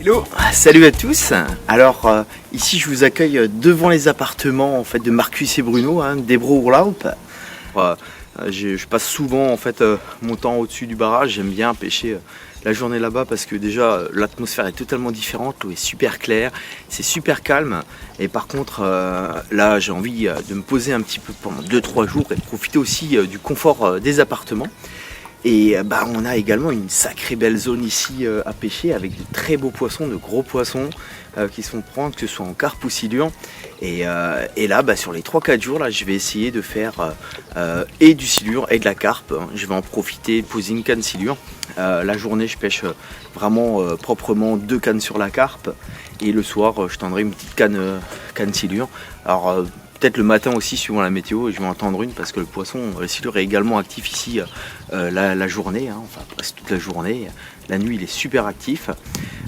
Hello, salut à tous. Alors ici je vous accueille devant les appartements en fait de Marcus et Bruno, d'Ebro-Urlaub. Je passe souvent en fait mon temps au-dessus du barrage. J'aime bien pêcher la journée là-bas parce que déjà l'atmosphère est totalement différente, l'eau est super claire, c'est super calme. Et par contre là j'ai envie de me poser un petit peu pendant 2-3 jours et de profiter aussi du confort des appartements. Et on a également une sacrée belle zone ici à pêcher avec de très beaux poissons, de gros poissons qui se font prendre, que ce soit en carpe ou silure. Et là, sur les 3-4 jours, là, je vais essayer de faire et du silure et de la carpe. Je vais en profiter, poser une canne silure. La journée, je pêche vraiment proprement 2 cannes sur la carpe. Et le soir, je tendrai une petite canne silure. Alors, peut-être le matin aussi suivant la météo, je vais en tendre une parce que le poisson, le silure est également actif ici la journée, enfin presque toute la journée. La nuit il est super actif.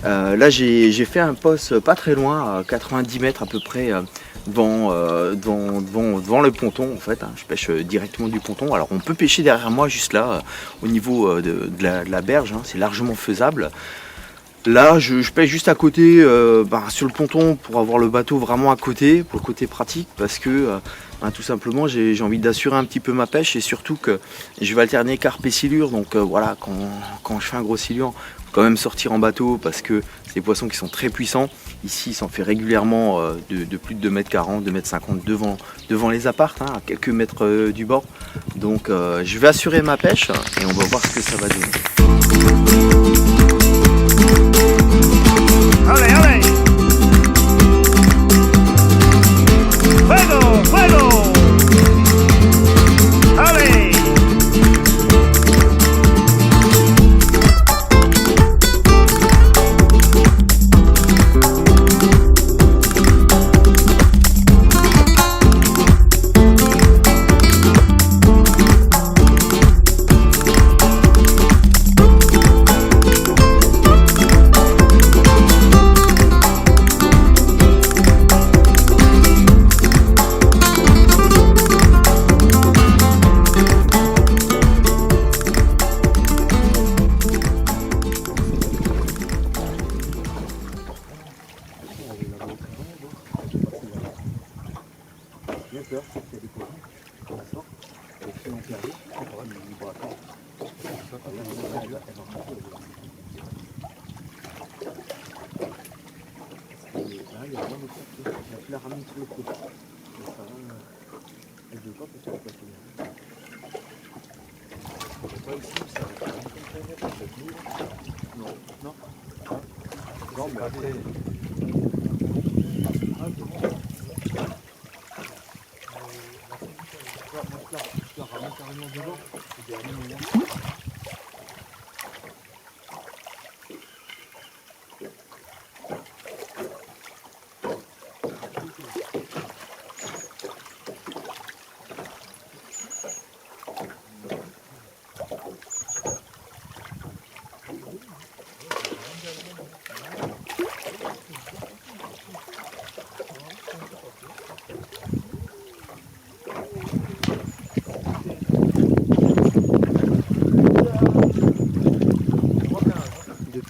Là j'ai fait un poste pas très loin, à 90 mètres à peu près devant le ponton en fait. Je pêche directement du ponton. Alors on peut pêcher derrière moi juste là au niveau de la berge, c'est largement faisable. Là, je pêche juste à côté, sur le ponton pour avoir le bateau vraiment à côté, pour le côté pratique, parce que tout simplement j'ai envie d'assurer un petit peu ma pêche et surtout que je vais alterner carpe et silure. Donc voilà, quand je fais un gros silure, faut quand même sortir en bateau parce que c'est des poissons qui sont très puissants. Ici, il s'en fait régulièrement de plus de 2,40 m, 2,50 m devant les apparts, à quelques mètres du bord. Donc je vais assurer ma pêche et on va voir ce que ça va donner. ¡Ale, ale! ¡Fuego, fuego! ¡Ale! Non, mais après...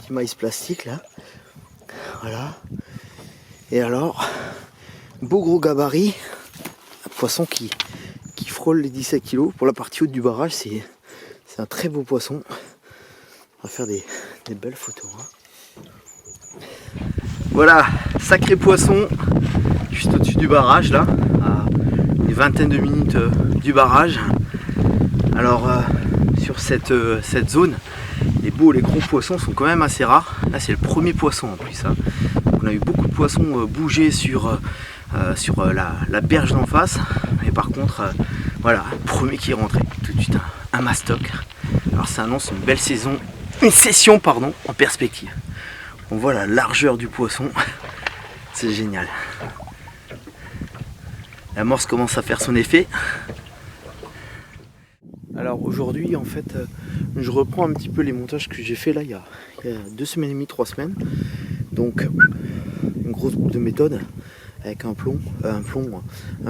maïs plastique là, voilà. Et alors, beau gros gabarit, un poisson qui frôle les 17 kg. Pour la partie haute du barrage, c'est un très beau poisson. On va faire des belles photos. Voilà, sacré poisson, juste au-dessus du barrage là, à une vingtaine de minutes du barrage. Alors sur cette zone, les beaux, les gros poissons sont quand même assez rares. Là c'est le premier poisson en plus. Donc, on a eu beaucoup de poissons bouger sur la berge d'en face. Mais par contre, voilà, le premier qui est rentré, tout de suite un mastoc. Alors ça annonce une belle saison, une session pardon, en perspective. On voit la largeur du poisson, c'est génial. L'amorce commence à faire son effet. Alors aujourd'hui en fait je reprends un petit peu les montages que j'ai fait là il y a 2 semaines et demie, 3 semaines. Donc une grosse boucle de méthode avec un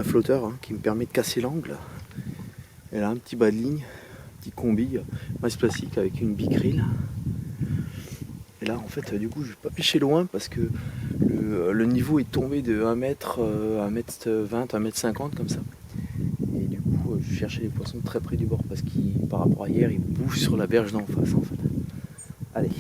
flotteur qui me permet de casser l'angle. Et là un petit bas de ligne, petit combi masse plastique avec une bicryl. Et là en fait du coup je vais pas pêcher loin parce que le niveau est tombé de 1 mètre, 1 m 20, 1 m 50 comme ça. Et du coup je cherchais les poissons très près du bord parce qu'ils par rapport à hier ils bougent sur la berge d'en face en fait. Allez.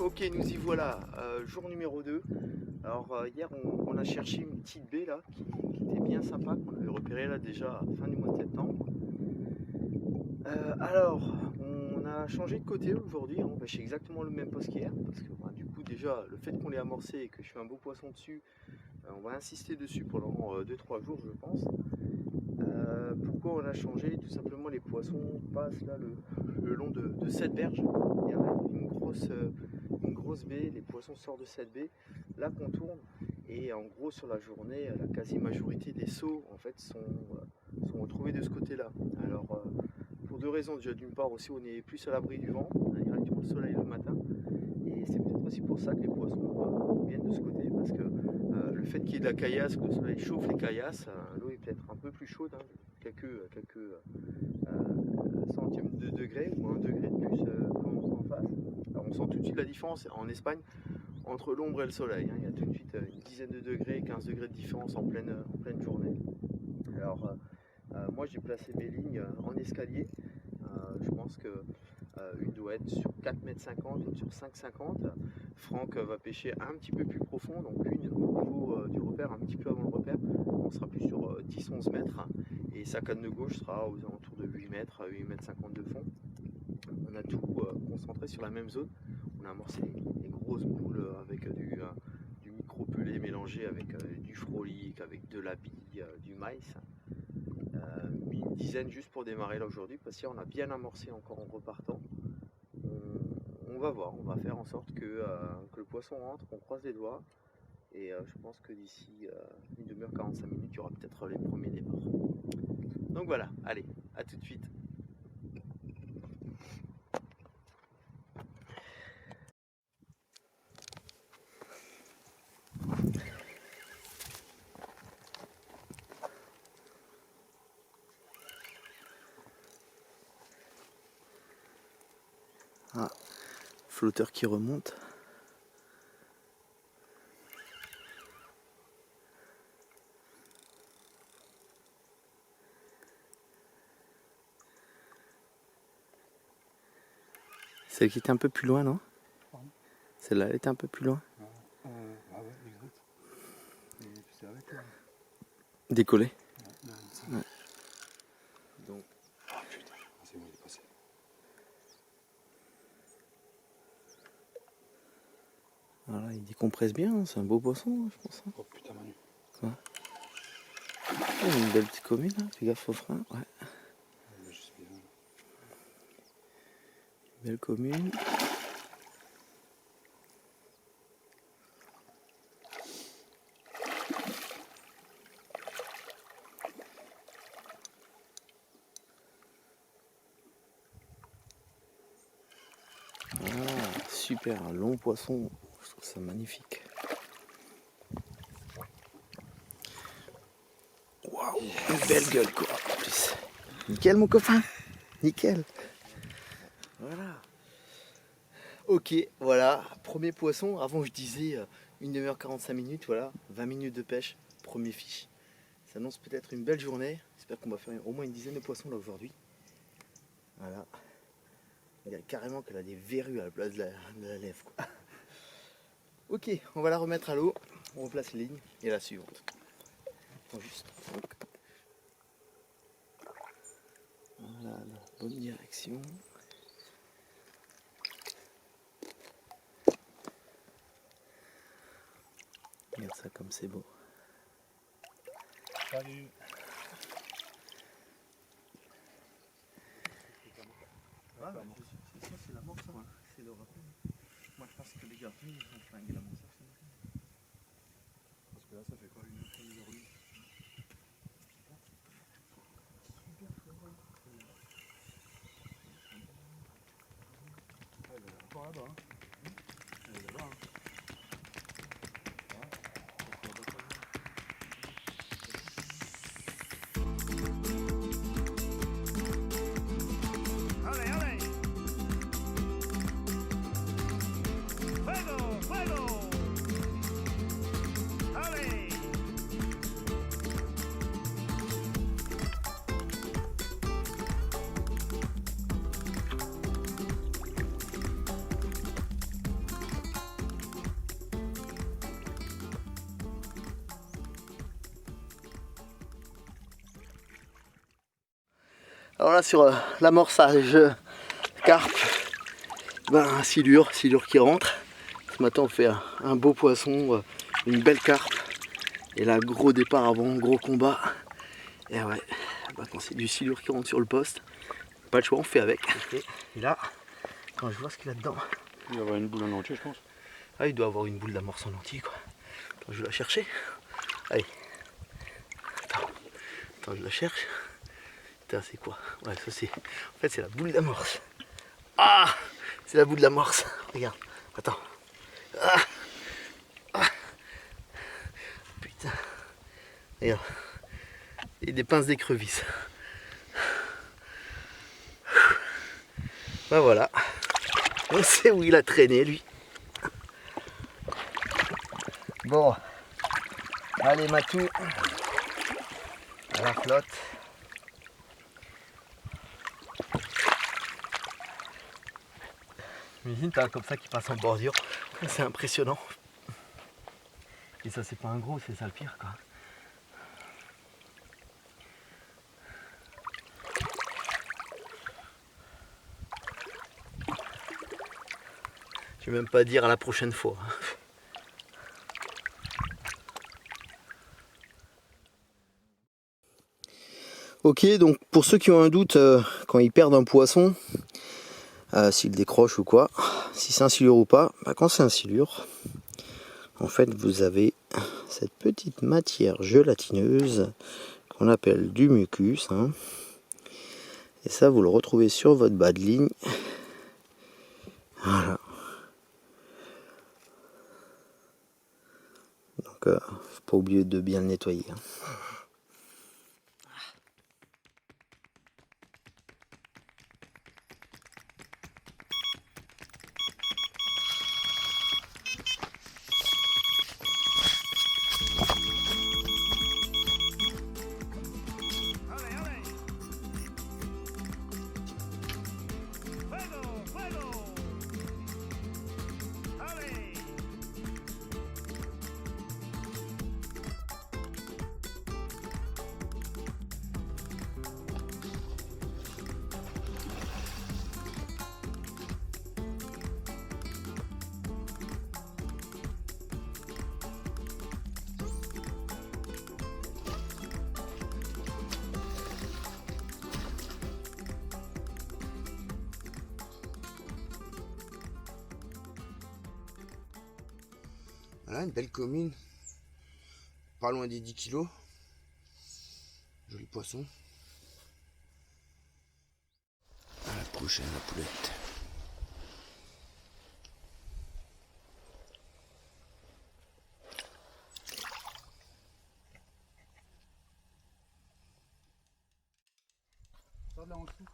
Ok, nous y voilà, jour numéro 2. Alors hier on a cherché une petite baie là qui était bien sympa, qu'on avait repérée là déjà à la fin du mois de septembre. Alors on a changé de côté aujourd'hui, on pêche exactement le même poste qu'hier parce que du coup déjà le fait qu'on l'ait amorcé et que je fais un beau poisson dessus, on va insister dessus pendant 2-3 jours je pense. Pourquoi on a changé? Tout simplement les poissons passent là le long de cette berge. Il y a une grosse baie, les poissons sortent de cette baie, là qu'on tourne, et en gros sur la journée, la quasi-majorité des sauts en fait sont retrouvés de ce côté-là. Alors pour deux raisons, déjà d'une part aussi on est plus à l'abri du vent, on a directement le soleil le matin, et c'est peut-être aussi pour ça que les poissons viennent de ce côté, parce que le fait qu'il y ait de la caillasse, que le soleil chauffe les caillasses, l'eau est peut-être un peu plus chaude, hein, quelques centièmes de degré ou 1 degré de plus qu'en face. Alors on sent tout de suite la différence en Espagne entre l'ombre et le soleil, hein. Il y a tout de suite une dizaine de degrés, 15 degrés de différence en pleine journée. Alors moi j'ai placé mes lignes en escalier. Je pense que une doit être sur 4,50 m, l'autre sur 5,50 m. Franck va pêcher un petit peu plus profond, donc une au niveau du repère, un petit peu avant le repère. On sera plus sur 10-11 mètres. Et sa canne de gauche sera aux alentours de 8 mètres, 8,50 m de fond. On a tout concentré sur la même zone. On a amorcé les grosses boules avec du micro-pelé mélangé avec du frolic, avec de la bille, du maïs. Mis une dizaine juste pour démarrer là aujourd'hui, parce qu'on a bien amorcé encore en repartant. On va voir, on va faire en sorte que le poisson rentre, qu'on croise les doigts. Et je pense que d'ici une demi-heure, 45 minutes, il y aura peut-être les premiers départs. Donc voilà, allez, à tout de suite. Ah, flotteur qui remonte. Celle qui était un peu plus loin, non? Celle-là, elle était un peu plus loin. Ah ouais, exact. Et puis c'est arrêté. Décollé. Ouais. Donc. Ah putain, c'est bon, il est passé. Voilà, il décompresse bien, hein, c'est un beau poisson, je pense. Hein. Oh putain, Manu. Quoi? Oh, une belle petite commune, hein. Fais gaffe au frein. Ouais. Je sais bien. Belle commune. Ah, super, un long poisson, je trouve ça magnifique. Waouh, une belle gueule quoi, en plus. Nickel mon copain, nickel. Voilà. Ok, voilà, premier poisson. Avant je disais 1 demi-heure 45 minutes, voilà, 20 minutes de pêche, premier fiche. Ça annonce peut-être une belle journée. J'espère qu'on va faire au moins une dizaine de poissons là aujourd'hui. Voilà. Il y a carrément qu'elle a des verrues à la place de la lèvre quoi. Ok, on va la remettre à l'eau. On replace les lignes et la suivante. Attends juste. Voilà, la bonne direction. Regarde ça comme c'est beau. Salut. Ah, c'est ça, c'est la morse, hein. C'est le rappel. Moi je pense que les garçons ils ont flingué la morse. Parce que là, ça fait quoi, 1h08? Elle est encore là-bas. Elle est là-bas. ¡Ale, ale! ¡Fuego, fuego! ¡Ale! Alors là sur l'amorçage carpe, ben, silure qui rentre. Ce matin on fait un beau poisson, une belle carpe. Et là gros départ avant, gros combat. Et ouais, ben, quand c'est du silure qui rentre sur le poste, pas le choix, on fait avec. Et là, quand je vois ce qu'il y a dedans, Il va y avoir une boule en entier, je pense. ah, il doit avoir une boule d'amorce en entier quoi. Attends, je vais la chercher. Allez. Attends, je la cherche. Putain, c'est quoi? Ouais, ça c'est. En fait, c'est la boule d'amorce. Ah! C'est la boule d'amorce. Regarde. Attends. Ah! Ah! Putain. Regarde. Et des pinces d'écrevisse. Ben voilà. On sait où il a traîné lui. Bon. Allez Matou. À la flotte. Imagine, t'as comme ça qui passe en bordure. C'est impressionnant. Et ça, c'est pas un gros, c'est ça le pire quoi. Je vais même pas dire à la prochaine fois. Ok, donc pour ceux qui ont un doute quand ils perdent un poisson, s'il décroche ou quoi, si c'est un silure ou pas, bah quand c'est un silure, en fait vous avez cette petite matière gélatineuse qu'on appelle du mucus, hein, et ça vous le retrouvez sur votre bas de ligne. Voilà. Donc faut pas oublier de bien le nettoyer. Hein. ¡Ale, ale! ¡Fuego, fuego! ¡Ale! Voilà, une belle commune, pas loin des 10 kilos. Joli poisson. À la prochaine, la poulette. Sors de là en dessous.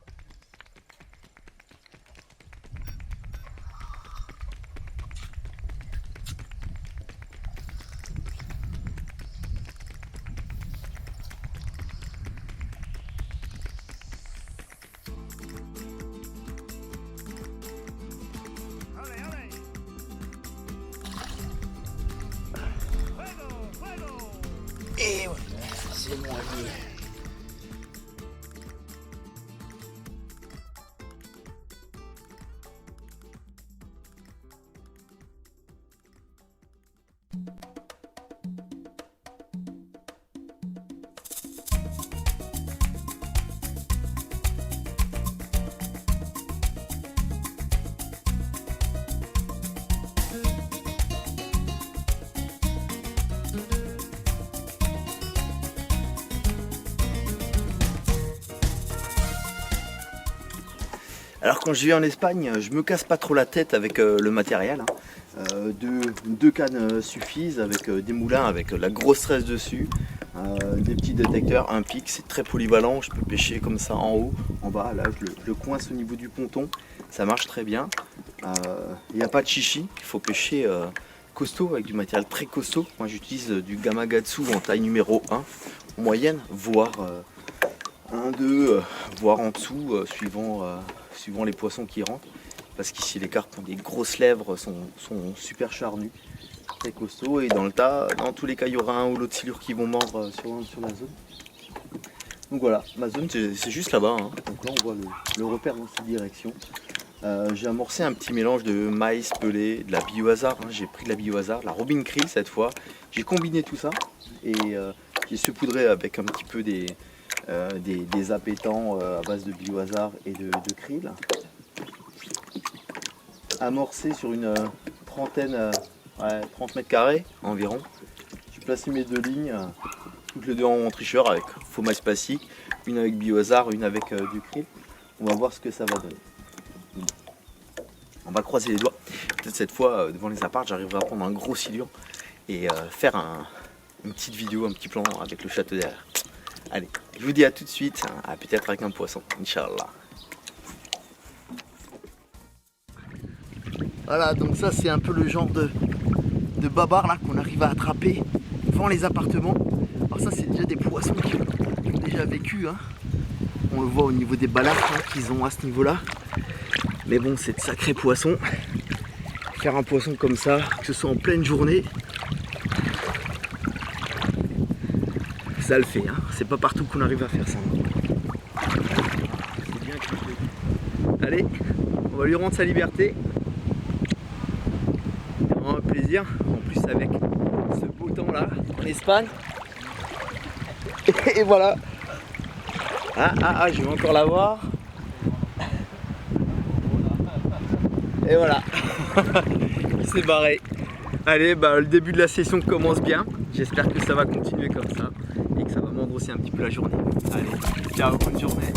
¡Ale, ale! c'est mon ami. Alors quand je vais en Espagne, je me casse pas trop la tête avec le matériel. Hein. Deux cannes suffisent avec des moulins avec la grosse tresse dessus, des petits détecteurs, un pic, c'est très polyvalent. Je peux pêcher comme ça en haut, en bas. Là, je le coince au niveau du ponton, ça marche très bien. Il n'y a pas de chichi, il faut pêcher costaud avec du matériel très costaud. Moi j'utilise du Gamakatsu en taille numéro 1 en moyenne, voire 1, 2, voire en dessous, suivant les poissons qui rentrent. Parce qu'ici les carpes ont des grosses lèvres, sont super charnues, très costauds. Et dans le tas, dans tous les cas, il y aura un ou l'autre silure qui vont mordre sur la zone. Donc voilà, ma zone c'est juste là-bas. Hein. Donc là on voit le repère dans cette direction. J'ai amorcé un petit mélange de maïs pelé, de la biohazard. Hein. J'ai pris de la biohazard, la robin krill cette fois. J'ai combiné tout ça et j'ai saupoudré avec un petit peu des appétants à base de biohazard et de krill. Amorcé sur une trentaine, 30 mètres carrés environ. J'ai placé mes deux lignes, toutes les deux en tricheur avec faux maïs plastique, une avec biohazard, une avec du krill. On va voir ce que ça va donner. On va croiser les doigts. Peut-être cette fois, devant les apparts, j'arriverai à prendre un gros silure et faire une petite vidéo, un petit plan avec le château derrière. Allez, je vous dis à tout de suite, peut-être avec un poisson, Inch'Allah. Voilà, donc ça c'est un peu le genre de babar là qu'on arrive à attraper devant les appartements. Alors ça c'est déjà des poissons qui ont déjà vécu, hein. On le voit au niveau des balafres hein, qu'ils ont à ce niveau là. Mais bon, c'est de sacrés poissons. Faire un poisson comme ça, que ce soit en pleine journée, ça le fait, hein. C'est pas partout qu'on arrive à faire ça. C'est bien que... Allez, on va lui rendre sa liberté. C'est vraiment un plaisir, en plus avec ce beau temps là en Espagne. Et voilà. Je vais encore la voir. Et voilà. Il s'est barré. Allez, le début de la session commence bien. J'espère que ça va continuer comme ça et que ça va m'engrosser un petit peu la journée. Allez, ciao, bonne journée.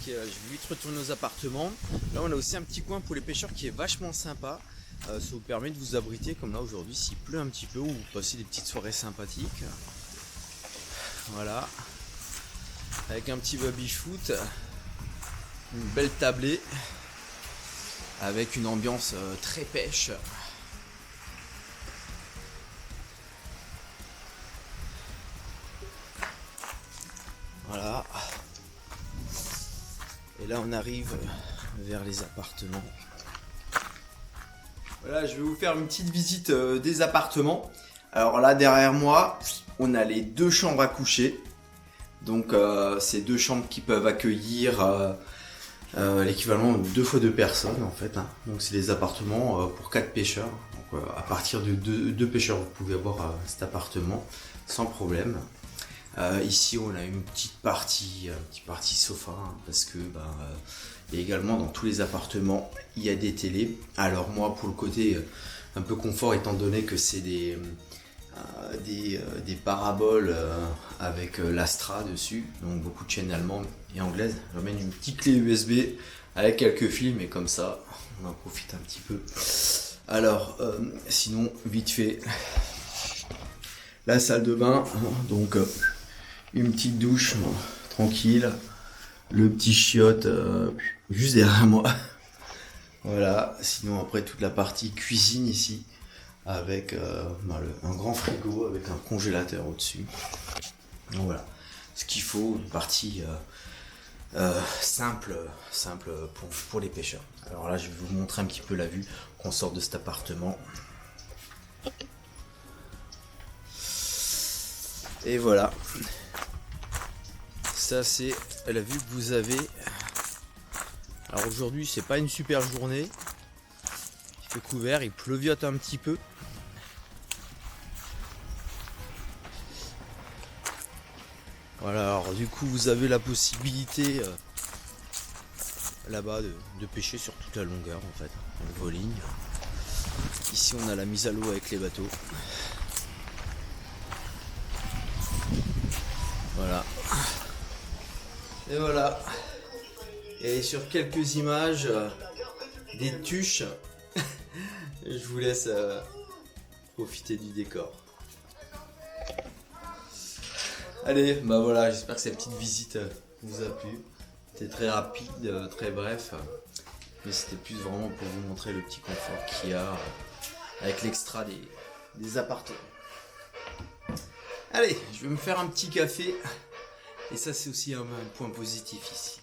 Je vais vite retourner aux appartements. Là on a aussi un petit coin pour les pêcheurs qui est vachement sympa. Ça vous permet de vous abriter comme là aujourd'hui s'il pleut un petit peu ou vous passez des petites soirées sympathiques. Voilà. Avec un petit baby-foot, une belle tablée, avec une ambiance très pêche. Voilà. Et là on arrive vers les appartements. Voilà, je vais vous faire une petite visite des appartements. Alors là derrière moi, on a les deux chambres à coucher. Donc c'est deux chambres qui peuvent accueillir l'équivalent de 2 fois 2 personnes en fait. Hein. Donc c'est des appartements pour 4 pêcheurs. Donc à partir de 2 pêcheurs, vous pouvez avoir cet appartement sans problème. Ici on a une petite partie sofa hein, parce que et également dans tous les appartements il y a des télés. Alors moi pour le côté un peu confort étant donné que c'est des paraboles avec l'Astra dessus, donc beaucoup de chaînes allemandes et anglaises. J'emmène une petite clé USB avec quelques films et comme ça on en profite un petit peu. Alors sinon vite fait la salle de bain, donc une petite douche tranquille, le petit chiotte juste derrière moi. Voilà, sinon après toute la partie cuisine ici avec un grand frigo avec un congélateur au-dessus. Donc voilà, ce qu'il faut, une partie simple pour les pêcheurs. Alors là, je vais vous montrer un petit peu la vue qu'on sort de cet appartement. Et voilà, ça c'est la vue que vous avez. Alors aujourd'hui, c'est pas une super journée. Il fait couvert, il pleuviote un petit peu. Voilà, alors du coup vous avez la possibilité là-bas de pêcher sur toute la longueur en fait, en voling. Ici on a la mise à l'eau avec les bateaux. Voilà. Et voilà. Et sur quelques images des tuches, je vous laisse profiter du décor. Allez, bah voilà, j'espère que cette petite visite vous a plu. C'était très rapide, très bref, mais c'était plus vraiment pour vous montrer le petit confort qu'il y a avec l'extra des appartements. Allez, je vais me faire un petit café, et ça c'est aussi un point positif ici.